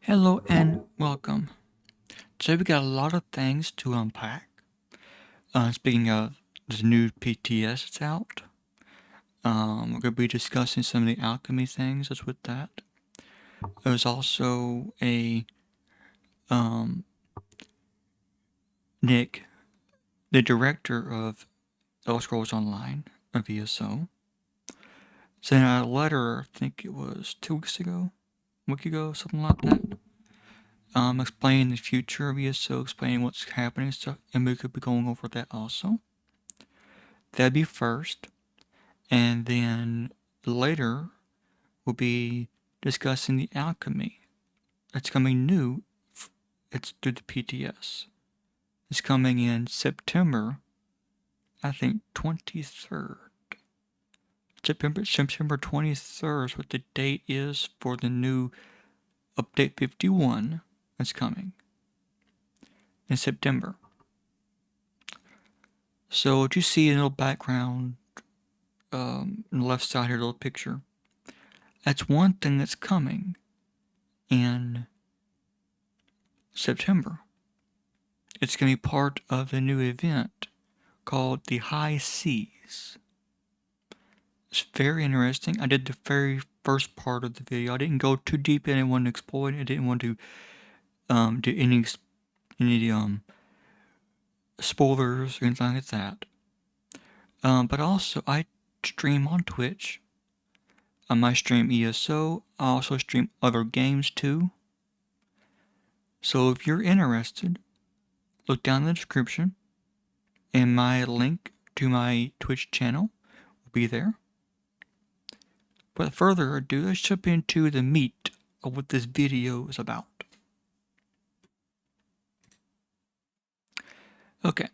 Hello and welcome. Today we got a lot of things to unpack. Speaking of the new PTS that's out, we're going to be discussing some of the alchemy things that's with that. There's also a um, Nick, the director of Elder Scrolls Online of ESO, sent out a letter. I think it was 2 weeks ago, a week ago, something like that. Explaining the future of ESO, explaining what's happening and stuff, and we could be going over that also. That'd be first. And then later, we'll be discussing the alchemy. It's coming new. It's through the PTS. It's coming in September, I think 23rd. September 23rd is what the date is for the new Update 51 that's coming in September. So what you see in the little background, on the left side here, little picture, that's one thing that's coming in September. It's going to be part of the new event called the High Seas. It's very interesting. I did the very first part of the video. I didn't go too deep in. I didn't want to exploit it. I didn't want to do any spoilers or anything like that. But also, I stream on Twitch. I stream ESO. I also stream other games too. So if you're interested, look down in the description, and my link to my Twitch channel will be there. Without further ado, let's jump into the meat of what this video is about. Okay,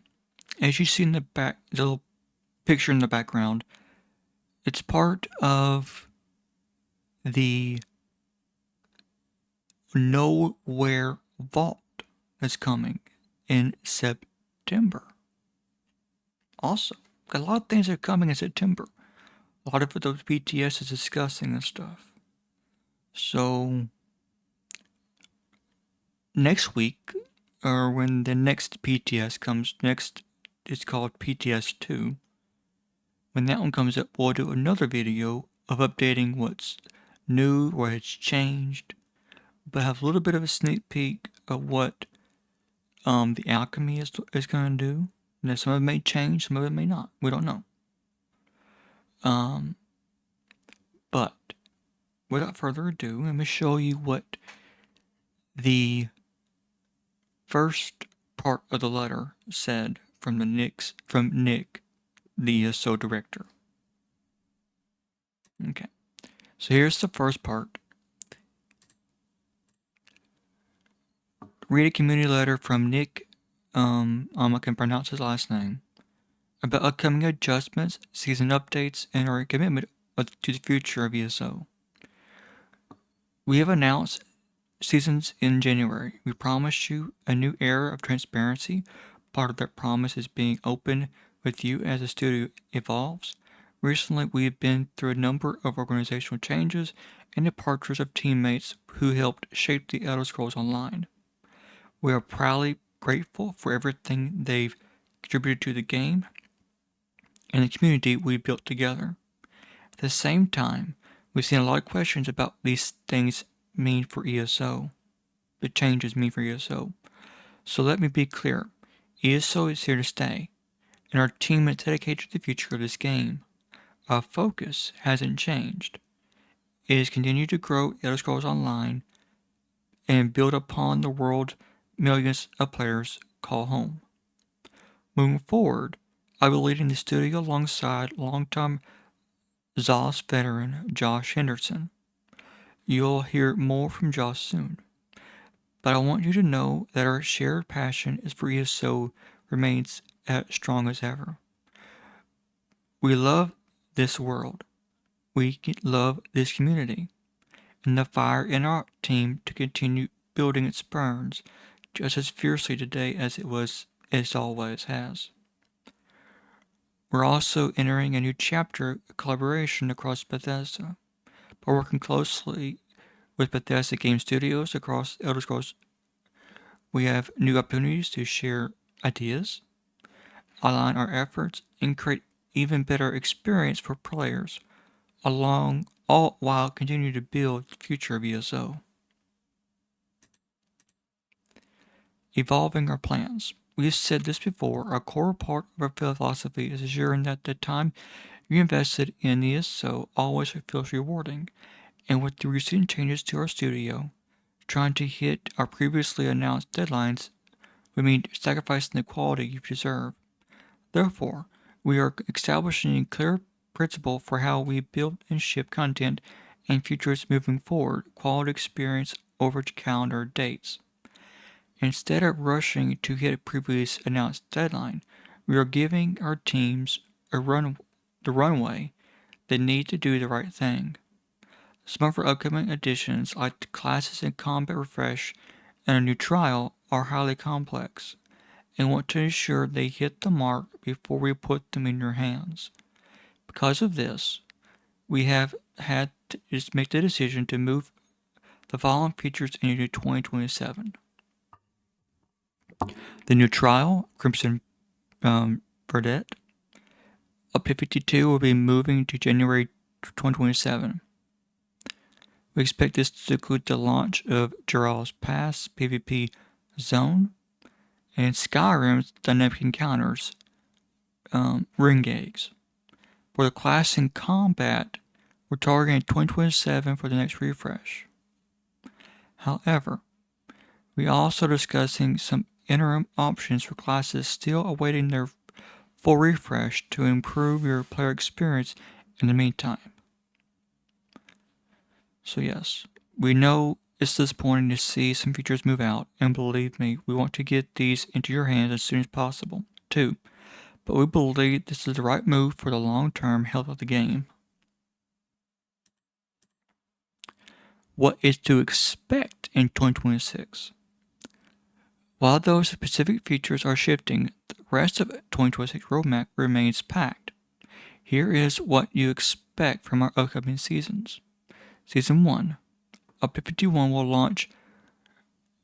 as you see in the little picture in the background, it's part of the Nowhere Vault that's coming in September. Awesome. Got a lot of things that are coming in September. A lot of those PTS is discussing and stuff. So next week, or when the next PTS comes next, it's called PTS 2. When that one comes up, we'll do another video of updating what's new, where it's changed, but have a little bit of a sneak peek of what the alchemy is going to do. Now, some of it may change, some of it may not. We don't know. But without further ado, let me show you what the first part of the letter said from Nick, the ESO director. Okay, so here's the first part. Read a community letter from Nick, I can pronounce his last name, about upcoming adjustments, season updates, and our commitment to the future of ESO. We have announced seasons in January. We promised you a new era of transparency. Part of that promise is being open with you as the studio evolves. Recently, we have been through a number of organizational changes and departures of teammates who helped shape the Elder Scrolls Online. We are proudly grateful for everything they've contributed to the game and the community we built together. At the same time, we've seen a lot of questions about these things mean for ESO. The changes mean for ESO. So let me be clear. ESO is here to stay, and our team is dedicated to the future of this game. Our focus hasn't changed. It is continue to grow Elder Scrolls Online and build upon the world millions of players call home. Moving forward, I will be leading the studio alongside longtime ZOS veteran Josh Henderson. You'll hear more from Josh soon. But I want you to know that our shared passion for ESO remains as strong as ever. We love this world. We love this community. And the fire in our team to continue building its burns just as fiercely today as it always has. We're also entering a new chapter of collaboration across Bethesda by working closely With Bethesda Game Studios across Elder Scrolls, we have new opportunities to share ideas, align our efforts, and create even better experience for players, all while continuing to build the future of ESO. Evolving our plans. We've said this before, a core part of our philosophy is ensuring that the time you invested in ESO always feels rewarding, and with the recent changes to our studio, trying to hit our previously announced deadlines would mean sacrificing the quality you deserve. Therefore, we are establishing a clear principle for how we build and ship content and features moving forward, quality experience over calendar dates. Instead of rushing to hit a previously announced deadline, we are giving our teams the runway they need to do the right thing. Some of our upcoming additions, like the classes and combat refresh and a new trial, are highly complex and want to ensure they hit the mark before we put them in your hands. Because of this, we have had to just make the decision to move the following features into 2027. The new trial, Crimson Verdette, up to 52 will be moving to January 2027. We expect this to include the launch of Geralt's Pass PvP Zone and Skyrim's Dynamic Encounters Ring Eggs. For the class and combat, we're targeting 2027 for the next refresh. However, we are also discussing some interim options for classes still awaiting their full refresh to improve your player experience in the meantime. So yes, we know it's disappointing to see some features move out, and believe me, we want to get these into your hands as soon as possible, too. But we believe this is the right move for the long-term health of the game. What is to expect in 2026? While those specific features are shifting, the rest of the 2026 roadmap remains packed. Here is what you expect from our upcoming seasons. Season 1, up to 51, will launch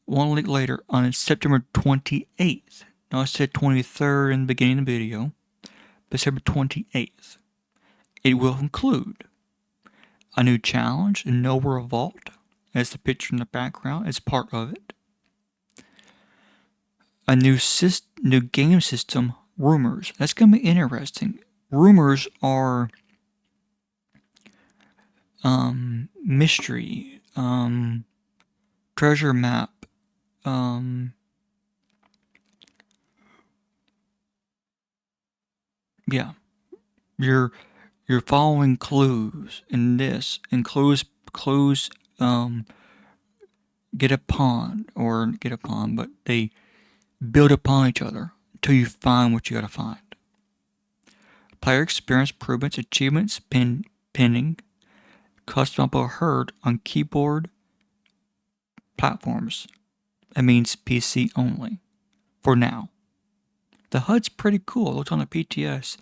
1 week later on September 28th. Now I said 23rd in the beginning of the video, but September 28th. It will include a new challenge, a Nowhere Vault, as the picture in the background is part of it. A new game system, Rumors. That's going to be interesting. Rumors are mystery, treasure map, yeah. You're following clues in this, and clues get upon, but they build upon each other until you find what you gotta find. Player experience improvements, achievements, pinning, customable HUD on keyboard platforms. That means PC only for now. The HUD's pretty cool. It looks on the PTS.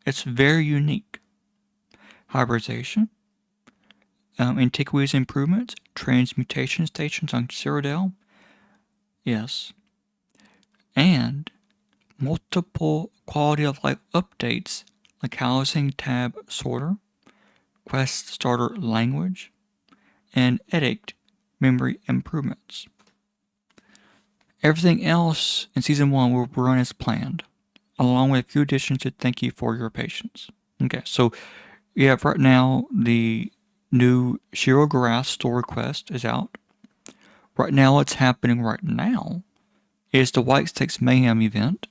It's very unique. Hybridization, antiquities improvements, transmutation stations on Cyrodiil. Yes. And multiple quality of life updates like housing tab sorter, quest starter language, and edict memory improvements. Everything else in Season 1 will run as planned, along with a few additions to thank you for your patience. Okay, so you have right now the new Shiro Grass story quest is out. Right now, what's happening right now is the White Stakes Mayhem event.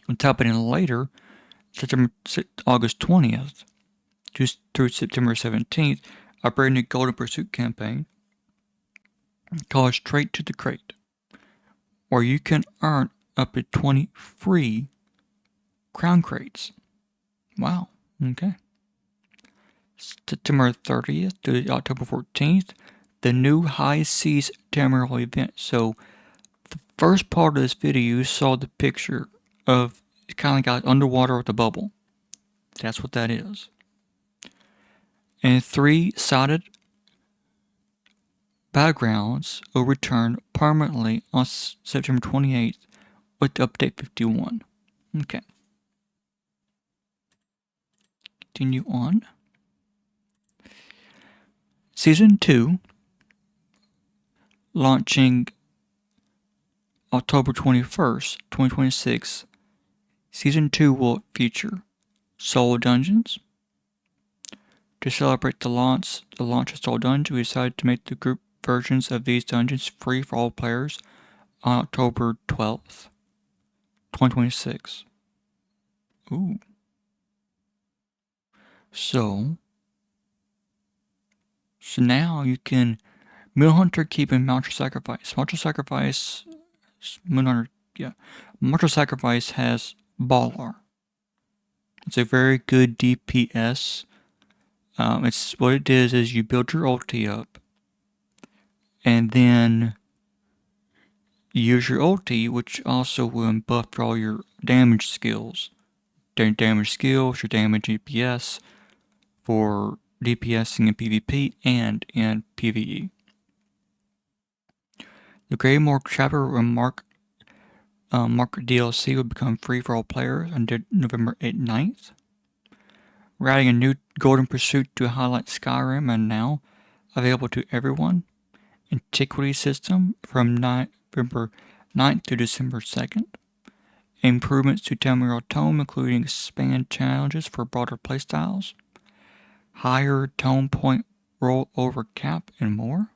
What's happening later, August 20th through September 17th, a brand new Golden Pursuit campaign called Straight to the Crate, where you can earn up to 20 free crown crates. Wow, okay. September 30th to October 14th, the new High Seas Tamriel event. So, the first part of this video, you saw the picture of it's kind of like underwater with a bubble. That's what that is. And 3-sided backgrounds will return permanently on September 28th with update 51. Okay. Continue on. Season 2, launching October 21st, 2026. Season 2 will feature Soul Dungeons. To celebrate the launch of Soul Dungeon, we decided to make the group versions of these dungeons free for all players on October 12th, 2026. Ooh. So now you can Moonhunter Keep and Mount Your Sacrifice. Mount Your Sacrifice, Mount Your Sacrifice has Baller. It's a very good DPS. It's what it is you build your ulti up, and then you use your ulti, which also will buff all your damage skills. Your damage DPS for DPSing in PvP and in PvE. The Greymoor Chapter and Mark DLC will become free for all players on November 9th. We're adding a new Golden Pursuit to highlight Skyrim and now available to everyone. Antiquity system from November 9th to December 2nd. Improvements to Tamriel Tome, including expand challenges for broader playstyles, higher tome point rollover cap, and more.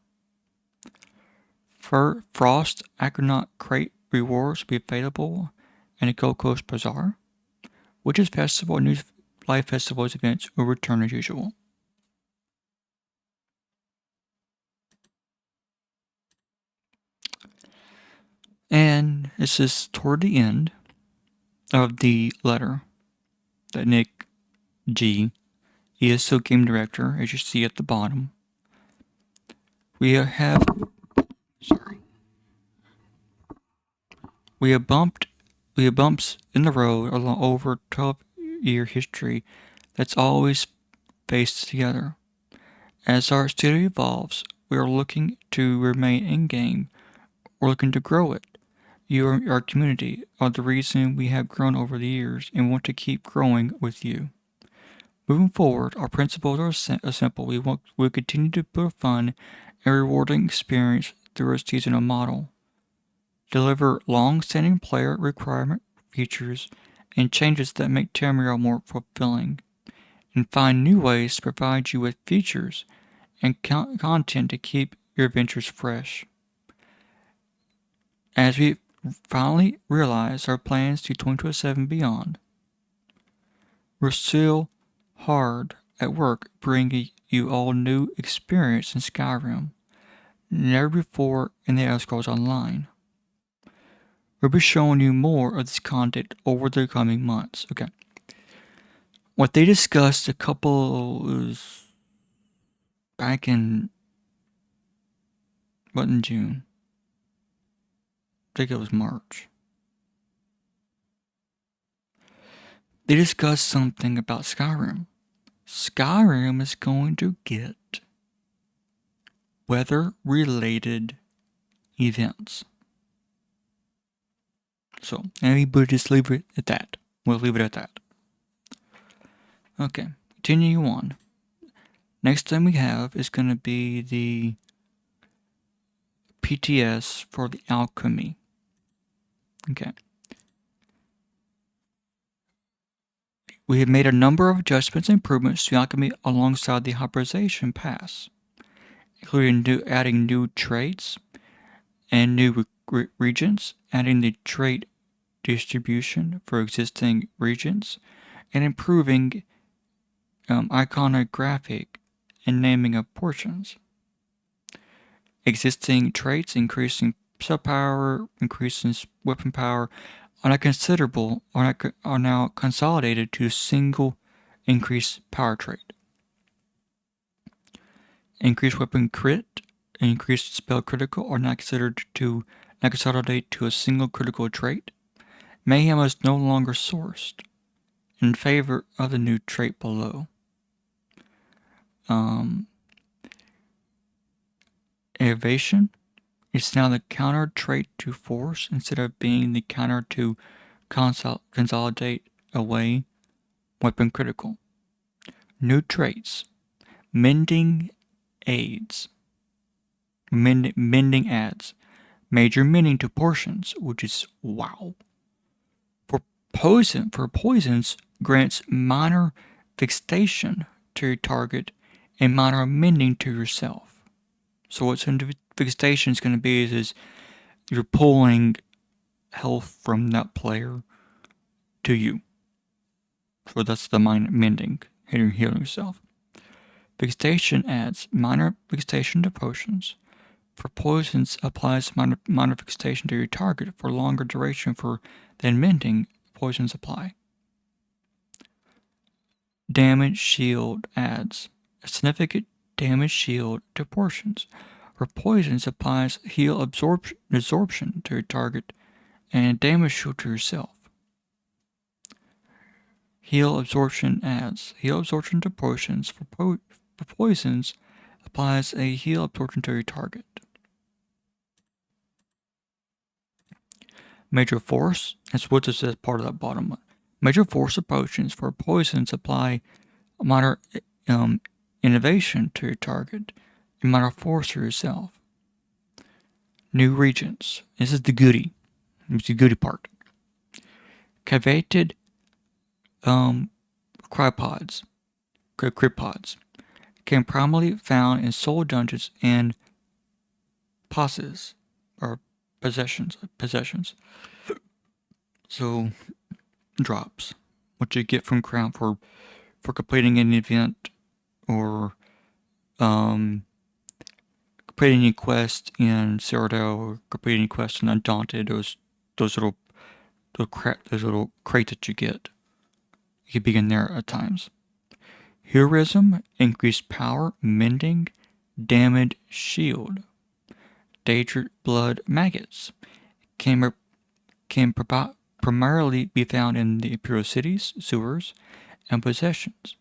Frost Acronaut Crate rewards will be available in the Gold Coast Bazaar. Witches Festival and new live festivals events will return as usual. And this is toward the end of the letter that Nick G, ESO Game Director, as you see at the bottom. We have bumps in the road along over 12-year history that's always faced together. As our studio evolves, we are looking to remain in-game. We're looking to grow it. You, our community, are the reason we have grown over the years and want to keep growing with you. Moving forward, our principles are simple. We'll continue to build a fun and rewarding experience through our seasonal model. Deliver long-standing player requirement features and changes that make Tamriel more fulfilling. And find new ways to provide you with features and content to keep your adventures fresh. As we finally realize our plans to 2027 beyond, we're still hard at work bringing you all new experience in Skyrim, never before in the Elder Scrolls Online. We'll be showing you more of this content over the coming months. Okay. What they discussed a couple is back in June. I think it was March. They discussed something about Skyrim. Skyrim is going to get weather-related events. So, everybody just leave it at that. We'll leave it at that. Okay, continue on. Next thing we have is going to be the PTS for the Alchemy. Okay. We have made a number of adjustments and improvements to Alchemy alongside the Hybridization Pass, including adding new traits and new regions, adding the trait distribution for existing regions, and improving iconographic and naming of portions. Existing traits increasing sub power, increasing weapon power, are now consolidated to a single increased power trait. Increased weapon crit and increased spell critical are now consolidate to a single critical trait. Mayhem is no longer sourced in favor of the new trait below. Evasion is now the counter trait to force instead of being the counter to consolidate away weapon critical. New traits. Mending aids. Mending adds. Major mending to portions, which is wow. For poisons grants minor fixation to your target and minor mending to yourself. So what fixation is going to be is you're pulling health from that player to you. So that's the minor mending, and healing yourself. Fixation adds minor fixation to potions. For poisons, applies minor fixation to your target for longer duration than mending poisons apply. Damage shield adds a significant damage shield to portions. For poisons, applies heal absorption to your target and damage shield to yourself. Heal absorption adds heal absorption to potions. For poisons, applies a heal absorption to your target. Major force, that's what this is part of that bottom one. Major force of potions for poisons apply minor innovation to your target and minor force to yourself. New regions. This is the goodie. It's the goodie part. Cavated crypods can primarily be found in soul dungeons and passes or possessions. So drops, what you get from crown for completing an event or completing a quest in Cyrodiil or completing a quest in Undaunted. Those little crates that you get. You can begin there at times. Heroism, increased power, mending, damage, shield. Daedric blood maggots can primarily be found in the Imperial cities, sewers, and possessions.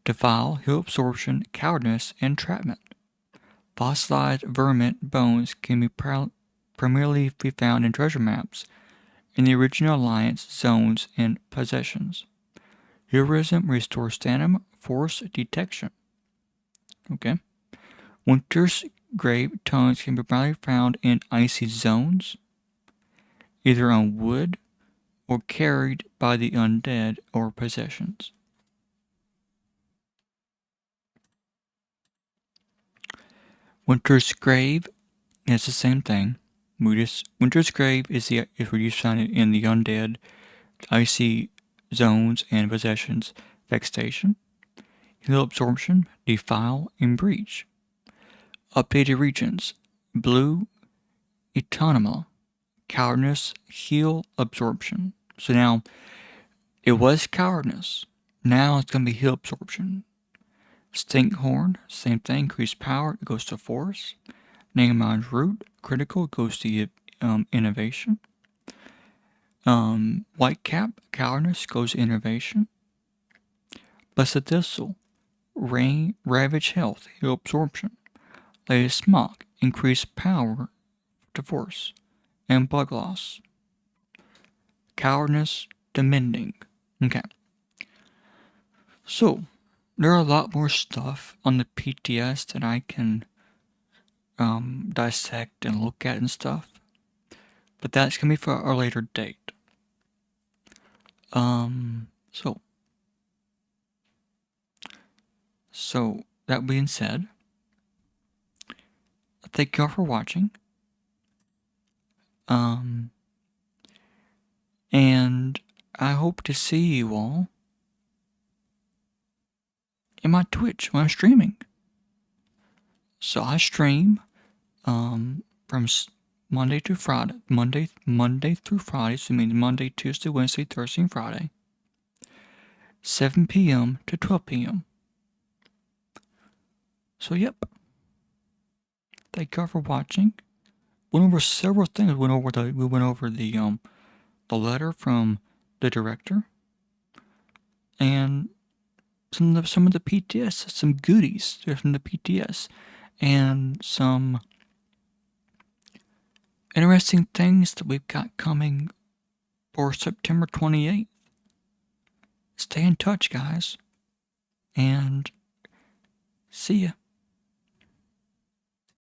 Defile, heal absorption, cowardice, and entrapment. Fossilized vermin bones can be primarily be found in treasure maps, in the original Alliance zones and possessions. Heroism restores stamina, force, detection. Okay. Winter's Grave tones can be primarily found in icy zones, either on wood or carried by the undead or possessions. Winter's Grave is the same thing. Winter's Grave is where you find it in the undead, icy zones and possessions. Vexation, heal absorption, defile, and breach. Updated regions: blue, Etonema, cowardice, heal, absorption. So now it was cowardice. Now it's going to be heal absorption. Stinkhorn, same thing, increased power, it goes to force. Nagamon's root, critical, goes to innovation. Whitecap, cowardice, goes to innovation. Blessed Thistle, ravage health, heal absorption. Lady Smock, increased power to force. And blood loss. Cowardice, demending. Okay. So, there are a lot more stuff on the PTS that I can dissect and look at and stuff. But that's going to be for a later date. So that being said, thank y'all for watching. And I hope to see you all in my Twitch when I'm streaming. So I stream from Monday to Friday, Monday through Friday, so it means Monday, Tuesday, Wednesday, Thursday, and Friday, 7 p.m. to 12 p.m. So yep. Thank y'all for watching. Went over several things. We went over the letter from the director, and some of the PTS, some goodies from the PTS, and some interesting things that we've got coming for September 28th. Stay in touch, guys, and see ya.